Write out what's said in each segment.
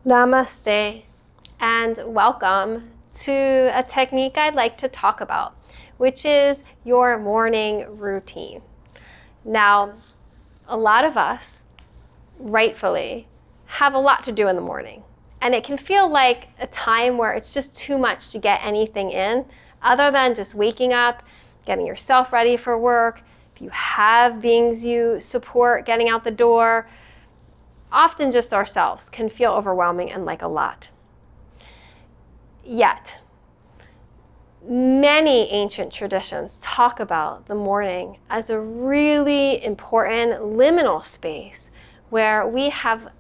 Namaste and welcome to a technique I'd like to talk about, which is your morning routine. Now, a lot of us, rightfully, have a lot to do in the morning, and it can feel like a time where it's just too much to get anything in other than just waking up, getting yourself ready for work. If you have beings you support getting out the door, often just ourselves can feel overwhelming and like a lot. Yet, many ancient traditions talk about the morning as a really important liminal space where we have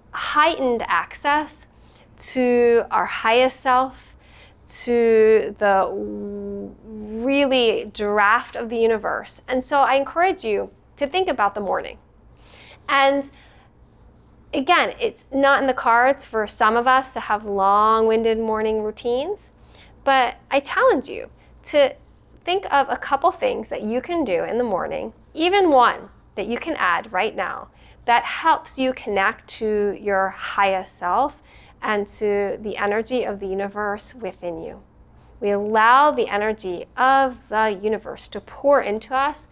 heightened access to our highest self, to the really draft of the universe. And so I encourage you to think about the morning. And again, it's not in the cards for some of us to have long-winded morning routines, but I challenge you to think of a couple things that you can do in the morning, even one that you can add right now, that helps you connect to your highest self and to the energy of the universe within you. We allow the energy of the universe to pour into us,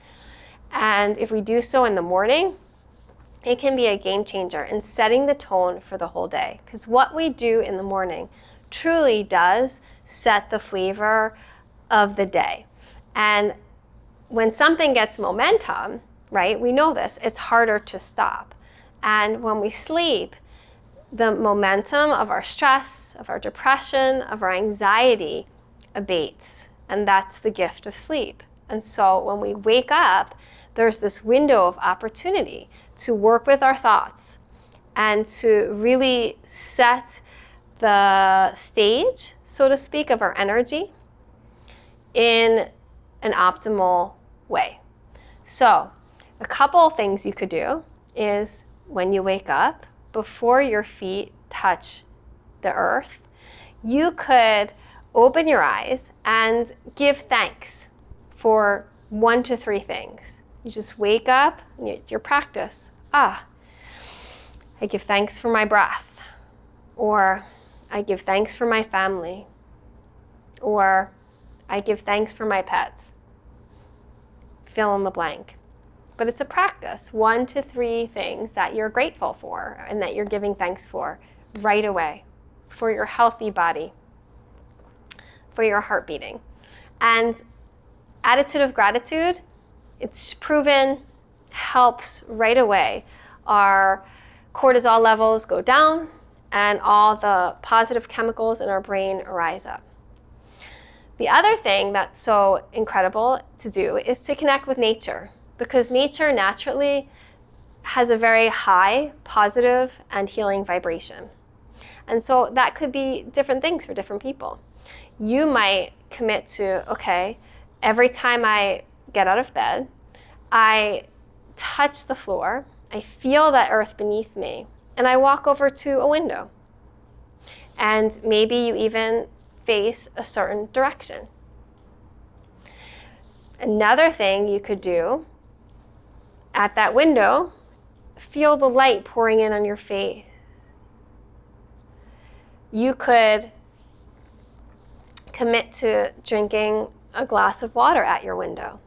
and if we do so in the morning, it can be a game changer in setting the tone for the whole day. Because what we do in the morning truly does set the flavor of the day. And when something gets momentum, right, we know this, it's harder to stop. And when we sleep, the momentum of our stress, of our depression, of our anxiety abates. And that's the gift of sleep. And so when we wake up, there's this window of opportunity to work with our thoughts and to really set the stage, so to speak, of our energy in an optimal way. So a couple of things you could do is when you wake up, before your feet touch the earth, you could open your eyes and give thanks for 1 to 3 things. You just wake up, your practice. I give thanks for my breath. Or I give thanks for my family. Or I give thanks for my pets. Fill in the blank. But it's a practice, 1 to 3 things that you're grateful for and that you're giving thanks for right away, for your healthy body, for your heart beating. And attitude of gratitude, it's proven, helps right away. Our cortisol levels go down and all the positive chemicals in our brain rise up. The other thing that's so incredible to do is to connect with nature, because nature naturally has a very high positive and healing vibration. And so that could be different things for different people. You might commit to, okay, every time I get out of bed, I touch the floor, I feel that earth beneath me, and I walk over to a window. And maybe you even face a certain direction. Another thing you could do at that window, feel the light pouring in on your face. You could commit to drinking a glass of water at your window.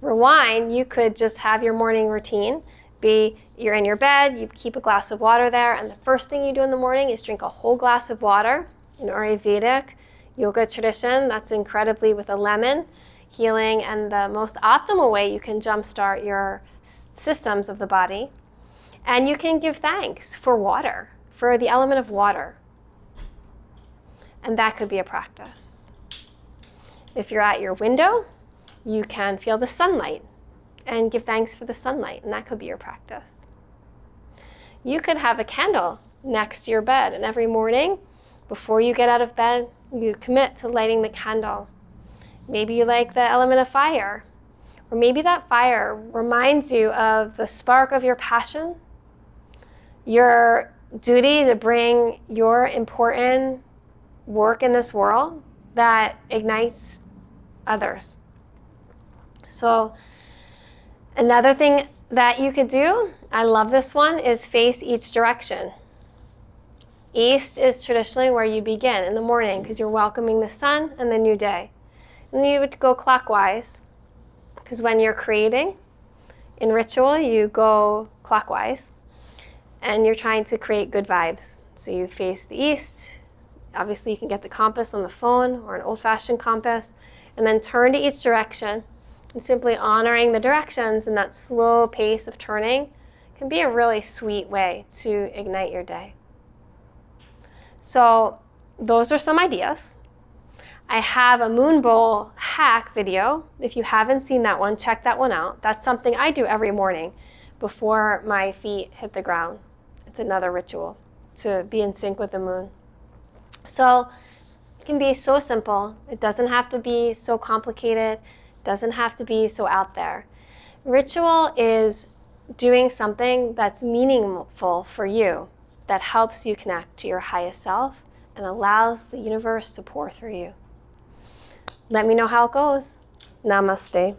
Rewind, you could just have your morning routine be you're in your bed, you keep a glass of water there, and the first thing you do in the morning is drink a whole glass of water. In Ayurvedic yoga tradition, that's incredibly with a lemon, healing, and the most optimal way you can jumpstart your systems of the body. And you can give thanks for water, for the element of water. And that could be a practice. If you're at your window, you can feel the sunlight and give thanks for the sunlight, and that could be your practice. You could have a candle next to your bed, and every morning, before you get out of bed, you commit to lighting the candle. Maybe you like the element of fire, or maybe that fire reminds you of the spark of your passion, your duty to bring your important work in this world that ignites others. So another thing that you could do, I love this one, is face each direction. East is traditionally where you begin in the morning because you're welcoming the sun and the new day. And you would go clockwise because when you're creating in ritual, you go clockwise and you're trying to create good vibes. So you face the east. Obviously, you can get the compass on the phone or an old-fashioned compass, and then turn to each direction. And simply honoring the directions and that slow pace of turning can be a really sweet way to ignite your day. So those are some ideas. I have a moon bowl hack video. If you haven't seen that one, check that one out. That's something I do every morning before my feet hit the ground. It's another ritual to be in sync with the moon. So it can be so simple. It doesn't have to be so complicated. It doesn't have to be so out there. Ritual is doing something that's meaningful for you, that helps you connect to your highest self and allows the universe to pour through you. Let me know how it goes. Namaste.